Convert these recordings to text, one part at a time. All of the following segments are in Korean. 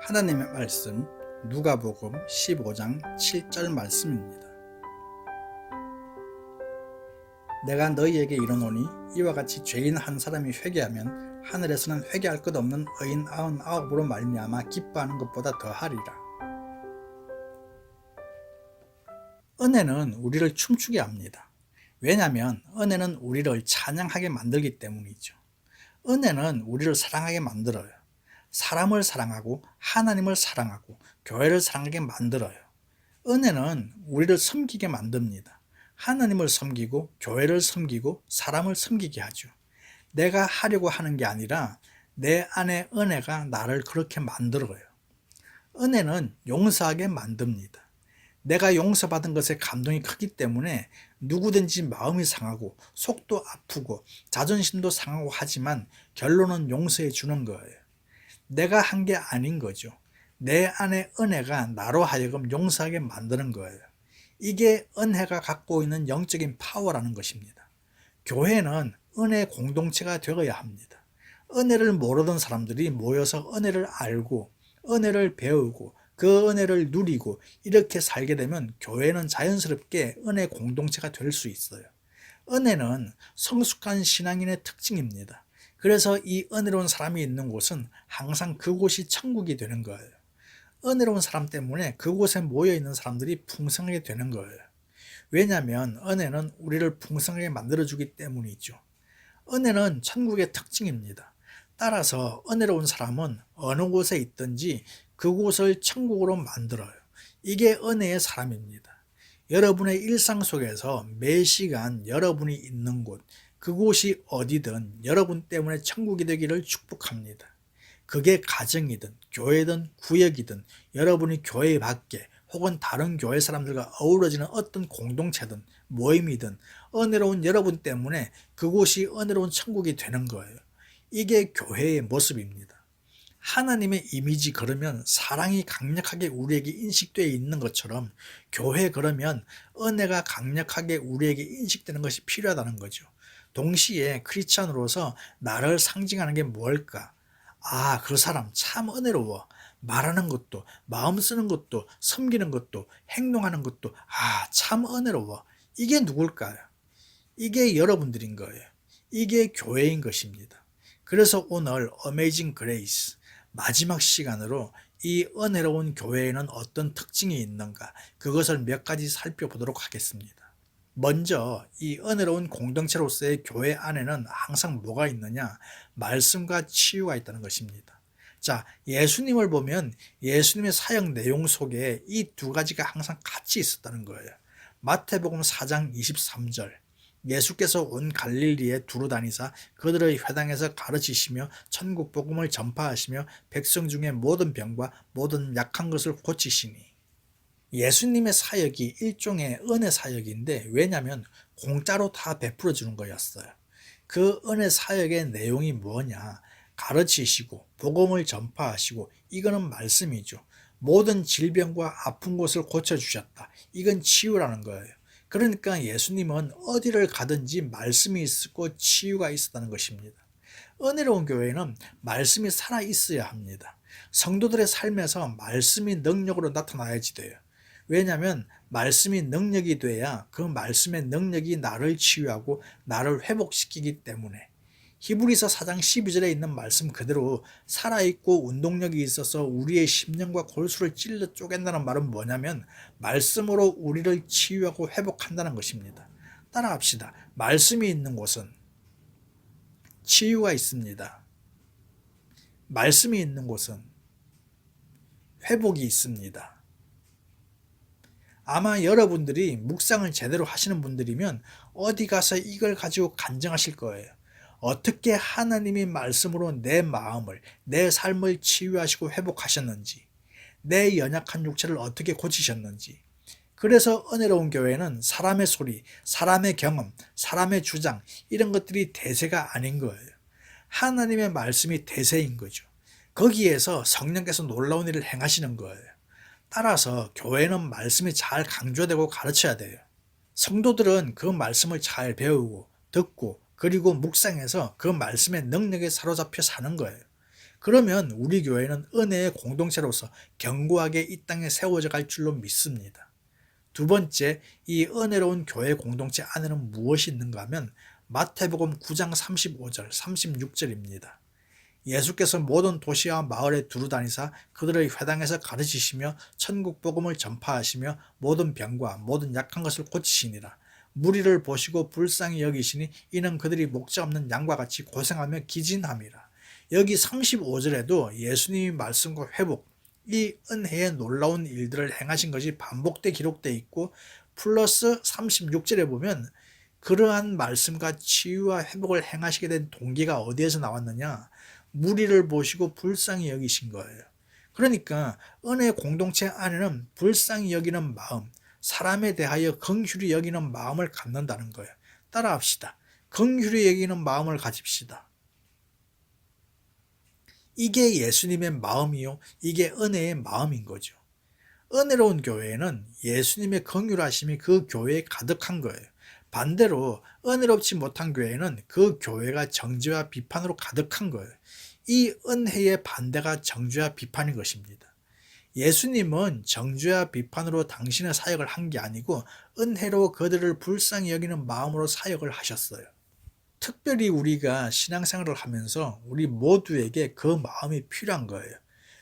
하나님의 말씀 누가복음 15장 7절 말씀입니다. 내가 너희에게 이르노니 이와 같이 죄인 한 사람이 회개하면 하늘에서는 회개할 것 없는 의인 99으로 말미암아 기뻐하는 것보다 더하리라. 은혜는 우리를 춤추게 합니다. 왜냐하면 은혜는 우리를 찬양하게 만들기 때문이죠. 은혜는 우리를 사랑하게 만들어요. 사람을 사랑하고 하나님을 사랑하고 교회를 사랑하게 만들어요. 은혜는 우리를 섬기게 만듭니다. 하나님을 섬기고 교회를 섬기고 사람을 섬기게 하죠. 내가 하려고 하는 게 아니라 내 안에 은혜가 나를 그렇게 만들어요. 은혜는 용서하게 만듭니다. 내가 용서받은 것에 감동이 크기 때문에 누구든지 마음이 상하고 속도 아프고 자존심도 상하고 하지만 결론은 용서해 주는 거예요. 내가 한 게 아닌 거죠. 내 안에 은혜가 나로 하여금 용서하게 만드는 거예요. 이게 은혜가 갖고 있는 영적인 파워라는 것입니다. 교회는 은혜 공동체가 되어야 합니다. 은혜를 모르던 사람들이 모여서 은혜를 알고 은혜를 배우고 그 은혜를 누리고 이렇게 살게 되면 교회는 자연스럽게 은혜 공동체가 될 수 있어요. 은혜는 성숙한 신앙인의 특징입니다. 그래서 이 은혜로운 사람이 있는 곳은 항상 그곳이 천국이 되는 거예요. 은혜로운 사람 때문에 그곳에 모여 있는 사람들이 풍성하게 되는 거예요. 왜냐하면 은혜는 우리를 풍성하게 만들어주기 때문이죠. 은혜는 천국의 특징입니다. 따라서 은혜로운 사람은 어느 곳에 있든지 그곳을 천국으로 만들어요. 이게 은혜의 사람입니다. 여러분의 일상 속에서 매 시간 여러분이 있는 곳, 그곳이 어디든 여러분 때문에 천국이 되기를 축복합니다. 그게 가정이든 교회든 구역이든 여러분이 교회 밖에 혹은 다른 교회 사람들과 어우러지는 어떤 공동체든 모임이든 은혜로운 여러분 때문에 그곳이 은혜로운 천국이 되는 거예요. 이게 교회의 모습입니다. 하나님의 이미지 그러면 사랑이 강력하게 우리에게 인식되어 있는 것처럼 교회 그러면 은혜가 강력하게 우리에게 인식되는 것이 필요하다는 거죠. 동시에 크리스찬으로서 나를 상징하는 게 뭘까? 아, 그 사람 참 은혜로워. 말하는 것도, 마음 쓰는 것도, 섬기는 것도, 행동하는 것도, 아, 참 은혜로워. 이게 누굴까요? 이게 여러분들인 거예요. 이게 교회인 것입니다. 그래서 오늘 어메이징 그레이스 마지막 시간으로 이 은혜로운 교회에는 어떤 특징이 있는가, 그것을 몇 가지 살펴보도록 하겠습니다. 먼저 이 은혜로운 공동체로서의 교회 안에는 항상 뭐가 있느냐? 말씀과 치유가 있다는 것입니다. 자, 예수님을 보면 예수님의 사역 내용 속에 이 두 가지가 항상 같이 있었다는 거예요. 마태복음 4장 23절 예수께서 온 갈릴리에 두루 다니사 그들의 회당에서 가르치시며 천국 복음을 전파하시며 백성 중에 모든 병과 모든 약한 것을 고치시니. 예수님의 사역이 일종의 은혜 사역인데 왜냐하면 공짜로 다 베풀어 주는 거였어요. 그 은혜 사역의 내용이 뭐냐? 가르치시고 복음을 전파하시고 이거는 말씀이죠. 모든 질병과 아픈 곳을 고쳐주셨다. 이건 치유라는 거예요. 그러니까 예수님은 어디를 가든지 말씀이 있었고 치유가 있었다는 것입니다. 은혜로운 교회는 말씀이 살아 있어야 합니다. 성도들의 삶에서 말씀이 능력으로 나타나야지 돼요. 왜냐하면 말씀이 능력이 돼야 그 말씀의 능력이 나를 치유하고 나를 회복시키기 때문에. 히브리서 4장 12절에 있는 말씀 그대로 살아있고 운동력이 있어서 우리의 심령과 골수를 찔러 쪼갠다는 말은 뭐냐면 말씀으로 우리를 치유하고 회복한다는 것입니다. 따라합시다. 말씀이 있는 곳은 치유가 있습니다. 말씀이 있는 곳은 회복이 있습니다. 아마 여러분들이 묵상을 제대로 하시는 분들이면 어디 가서 이걸 가지고 간증하실 거예요. 어떻게 하나님이 말씀으로 내 마음을, 내 삶을 치유하시고 회복하셨는지, 내 연약한 육체를 어떻게 고치셨는지. 그래서 은혜로운 교회는 사람의 소리, 사람의 경험, 사람의 주장 이런 것들이 대세가 아닌 거예요. 하나님의 말씀이 대세인 거죠. 거기에서 성령께서 놀라운 일을 행하시는 거예요. 따라서 교회는 말씀이 잘 강조되고 가르쳐야 돼요. 성도들은 그 말씀을 잘 배우고 듣고 그리고 묵상해서 그 말씀의 능력에 사로잡혀 사는 거예요. 그러면 우리 교회는 은혜의 공동체로서 견고하게 이 땅에 세워져 갈 줄로 믿습니다. 두 번째, 이 은혜로운 교회 공동체 안에는 무엇이 있는가 하면 마태복음 9장 35절, 36절입니다. 예수께서 모든 도시와 마을에 두루다니사 그들의 회당에서 가르치시며 천국 복음을 전파하시며 모든 병과 모든 약한 것을 고치시니라. 무리를 보시고 불쌍히 여기시니 이는 그들이 목자 없는 양과 같이 고생하며 기진함이라. 여기 35절에도 예수님이 말씀과 회복, 이 은혜의 놀라운 일들을 행하신 것이 반복돼 기록되어 있고, 플러스 36절에 보면 그러한 말씀과 치유와 회복을 행하시게 된 동기가 어디에서 나왔느냐? 무리를 보시고 불쌍히 여기신 거예요. 그러니까 은혜 공동체 안에는 불쌍히 여기는 마음, 사람에 대하여 긍휼히 여기는 마음을 갖는다는 거예요. 따라합시다. 긍휼히 여기는 마음을 가집시다. 이게 예수님의 마음이요, 이게 은혜의 마음인 거죠. 은혜로운 교회에는 예수님의 긍휼하심이 그 교회에 가득한 거예요. 반대로 은혜롭지 못한 교회는 그 교회가 정죄와 비판으로 가득한 거예요. 이 은혜의 반대가 정죄와 비판인 것입니다. 예수님은 정죄와 비판으로 당신의 사역을 한 게 아니고 은혜로 그들을 불쌍히 여기는 마음으로 사역을 하셨어요. 특별히 우리가 신앙생활을 하면서 우리 모두에게 그 마음이 필요한 거예요.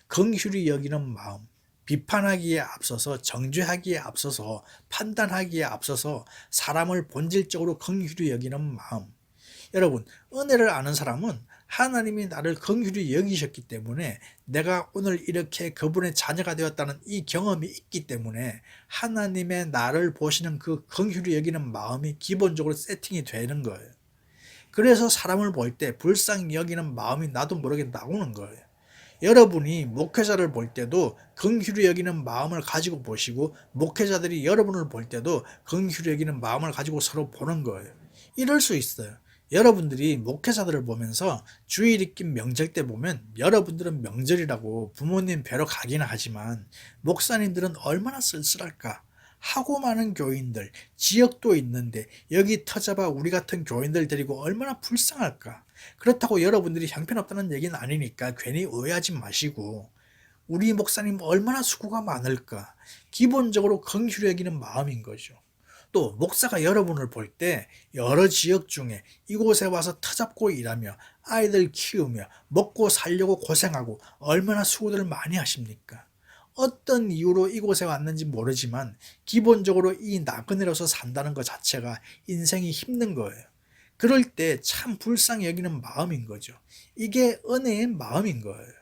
긍휼히 여기는 마음, 비판하기에 앞서서, 정죄하기에 앞서서, 판단하기에 앞서서 사람을 본질적으로 긍휼히 여기는 마음. 여러분, 은혜를 아는 사람은 하나님이 나를 긍휼히 여기셨기 때문에 내가 오늘 이렇게 그분의 자녀가 되었다는 이 경험이 있기 때문에 하나님의 나를 보시는 그 긍휼히 여기는 마음이 기본적으로 세팅이 되는 거예요. 그래서 사람을 볼 때 불쌍히 여기는 마음이 나도 모르게 나오는 거예요. 여러분이 목회자를 볼 때도 긍휼히 여기는 마음을 가지고 보시고, 목회자들이 여러분을 볼 때도 긍휼히 여기는 마음을 가지고 서로 보는 거예요. 이럴 수 있어요. 여러분들이 목회자들을 보면서 주일 낀 명절 때 보면 여러분들은 명절이라고 부모님 뵈러 가기는 하지만 목사님들은 얼마나 쓸쓸할까? 하고 많은 교인들, 지역도 있는데 여기 터잡아 우리 같은 교인들 데리고 얼마나 불쌍할까? 그렇다고 여러분들이 형편없다는 얘기는 아니니까 괜히 오해하지 마시고, 우리 목사님 얼마나 수고가 많을까? 기본적으로 긍휼히 여기는 마음인 거죠. 또 목사가 여러분을 볼 때 여러 지역 중에 이곳에 와서 터잡고 일하며 아이들 키우며 먹고 살려고 고생하고 얼마나 수고를 많이 하십니까? 어떤 이유로 이곳에 왔는지 모르지만 기본적으로 이 나그네로서 산다는 것 자체가 인생이 힘든 거예요. 그럴 때 참 불쌍히 여기는 마음인 거죠. 이게 은혜의 마음인 거예요.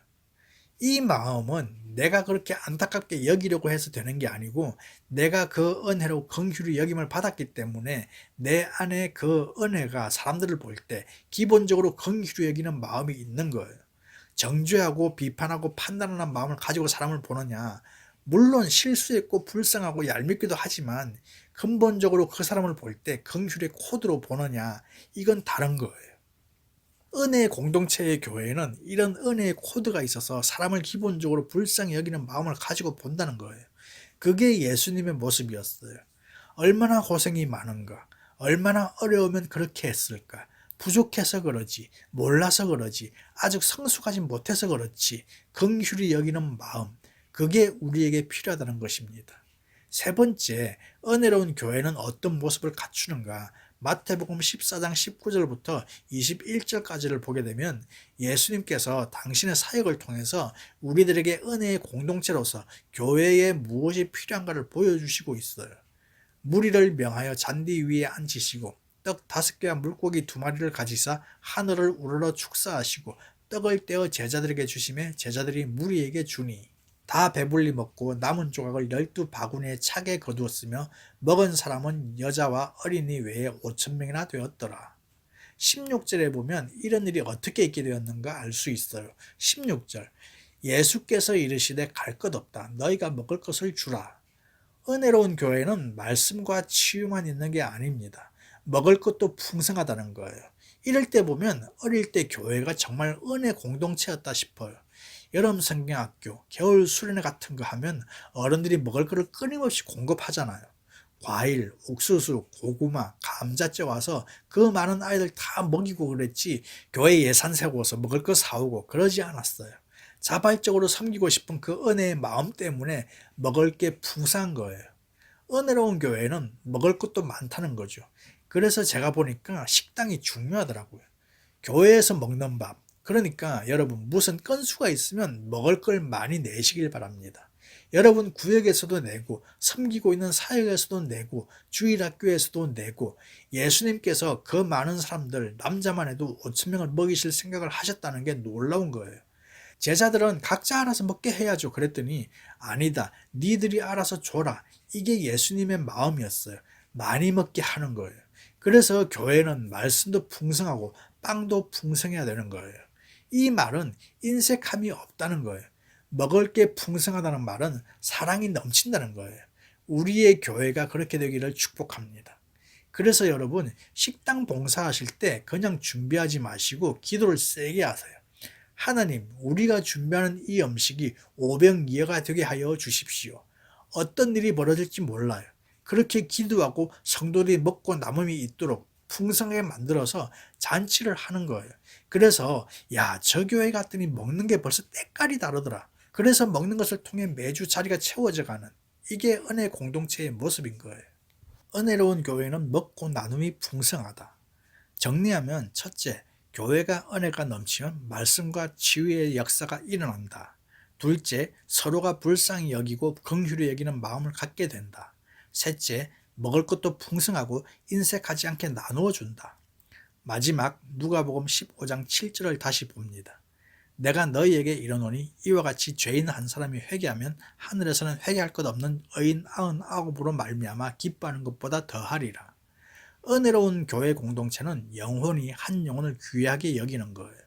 이 마음은 내가 그렇게 안타깝게 여기려고 해서 되는 게 아니고, 내가 그 은혜로 긍휼히 여김을 받았기 때문에 내 안에 그 은혜가 사람들을 볼 때 기본적으로 긍휼히 여기는 마음이 있는 거예요. 정죄하고 비판하고 판단하는 마음을 가지고 사람을 보느냐, 물론 실수했고 불쌍하고 얄밉기도 하지만 근본적으로 그 사람을 볼 때 긍휼의 코드로 보느냐, 이건 다른 거예요. 은혜의 공동체의 교회에는 이런 은혜의 코드가 있어서 사람을 기본적으로 불쌍히 여기는 마음을 가지고 본다는 거예요. 그게 예수님의 모습이었어요. 얼마나 고생이 많은가, 얼마나 어려우면 그렇게 했을까, 부족해서 그러지, 몰라서 그러지, 아직 성숙하지 못해서 그렇지, 긍휼히 여기는 마음, 그게 우리에게 필요하다는 것입니다. 세 번째, 은혜로운 교회는 어떤 모습을 갖추는가? 마태복음 14장 19절부터 21절까지를 보게 되면 예수님께서 당신의 사역을 통해서 우리들에게 은혜의 공동체로서 교회에 무엇이 필요한가를 보여주시고 있어요. 무리를 명하여 잔디 위에 앉히시고 떡 5개와 물고기 2마리를 가지사 하늘을 우러러 축사하시고 떡을 떼어 제자들에게 주시매 제자들이 무리에게 주니, 다 배불리 먹고 남은 조각을 12바구니에 차게 거두었으며 먹은 사람은 여자와 어린이 외에 5,000명이나 되었더라. 16절에 보면 이런 일이 어떻게 있게 되었는가 알 수 있어요. 16절, 예수께서 이르시되 갈 것 없다. 너희가 먹을 것을 주라. 은혜로운 교회는 말씀과 치유만 있는 게 아닙니다. 먹을 것도 풍성하다는 거예요. 이럴 때 보면 어릴 때 교회가 정말 은혜 공동체였다 싶어요. 여름 성경학교, 겨울 수련회 같은 거 하면 어른들이 먹을 거를 끊임없이 공급하잖아요. 과일, 옥수수, 고구마, 감자째 와서 그 많은 아이들 다 먹이고 그랬지 교회 예산 세워서 먹을 거 사오고 그러지 않았어요. 자발적으로 섬기고 싶은 그 은혜의 마음 때문에 먹을 게 풍성한 거예요. 은혜로운 교회는 먹을 것도 많다는 거죠. 그래서 제가 보니까 식당이 중요하더라고요. 교회에서 먹는 밥. 그러니까 여러분 무슨 건수가 있으면 먹을 걸 많이 내시길 바랍니다. 여러분 구역에서도 내고 섬기고 있는 사역에서도 내고 주일학교에서도 내고 예수님께서 그 많은 사람들 남자만 해도 5천 명을 먹이실 생각을 하셨다는 게 놀라운 거예요. 제자들은 각자 알아서 먹게 해야죠. 그랬더니 아니다. 니들이 알아서 줘라. 이게 예수님의 마음이었어요. 많이 먹게 하는 거예요. 그래서 교회는 말씀도 풍성하고 빵도 풍성해야 되는 거예요. 이 말은 인색함이 없다는 거예요. 먹을 게 풍성하다는 말은 사랑이 넘친다는 거예요. 우리의 교회가 그렇게 되기를 축복합니다. 그래서 여러분 식당 봉사하실 때 그냥 준비하지 마시고 기도를 세게 하세요. 하나님, 우리가 준비하는 이 음식이 오병이어가 되게 하여 주십시오. 어떤 일이 벌어질지 몰라요. 그렇게 기도하고 성도들이 먹고 남음이 있도록 풍성하게 만들어서 잔치를 하는 거예요. 그래서 야, 저 교회 갔더니 먹는 게 벌써 때깔이 다르더라. 그래서 먹는 것을 통해 매주 자리가 채워져 가는 이게 은혜 공동체의 모습인 거예요. 은혜로운 교회는 먹고 나눔이 풍성하다. 정리하면 첫째, 교회가 은혜가 넘치면 말씀과 치유의 역사가 일어난다. 둘째, 서로가 불쌍히 여기고 긍휼히 여기는 마음을 갖게 된다. 셋째, 먹을 것도 풍성하고 인색하지 않게 나누어 준다. 마지막 누가복음 15장 7절을 다시 봅니다. 내가 너희에게 이르노니 이와 같이 죄인 한 사람이 회개하면 하늘에서는 회개할 것 없는 의인 99으로 말미암아 기뻐하는 것보다 더하리라. 은혜로운 교회 공동체는 영혼이 한 영혼을 귀하게 여기는 거예요.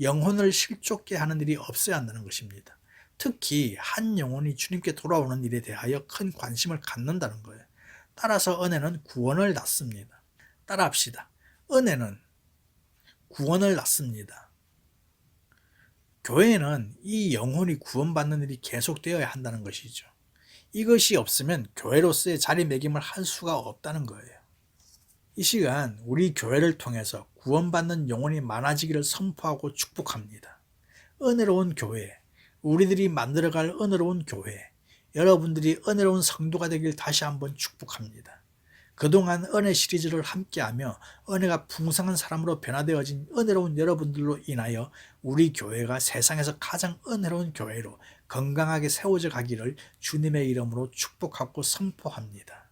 영혼을 실족게 하는 일이 없어야 한다는 것입니다. 특히 한 영혼이 주님께 돌아오는 일에 대하여 큰 관심을 갖는다는 거예요. 따라서 은혜는 구원을 낳습니다. 따라합시다. 은혜는 구원을 낳습니다. 교회는 이 영혼이 구원받는 일이 계속되어야 한다는 것이죠. 이것이 없으면 교회로서의 자리매김을 할 수가 없다는 거예요. 이 시간 우리 교회를 통해서 구원받는 영혼이 많아지기를 선포하고 축복합니다. 은혜로운 교회, 우리들이 만들어갈 은혜로운 교회, 여러분들이 은혜로운 성도가 되길 다시 한번 축복합니다. 그동안 은혜 시리즈를 함께하며 은혜가 풍성한 사람으로 변화되어진 은혜로운 여러분들로 인하여 우리 교회가 세상에서 가장 은혜로운 교회로 건강하게 세워져 가기를 주님의 이름으로 축복하고 선포합니다.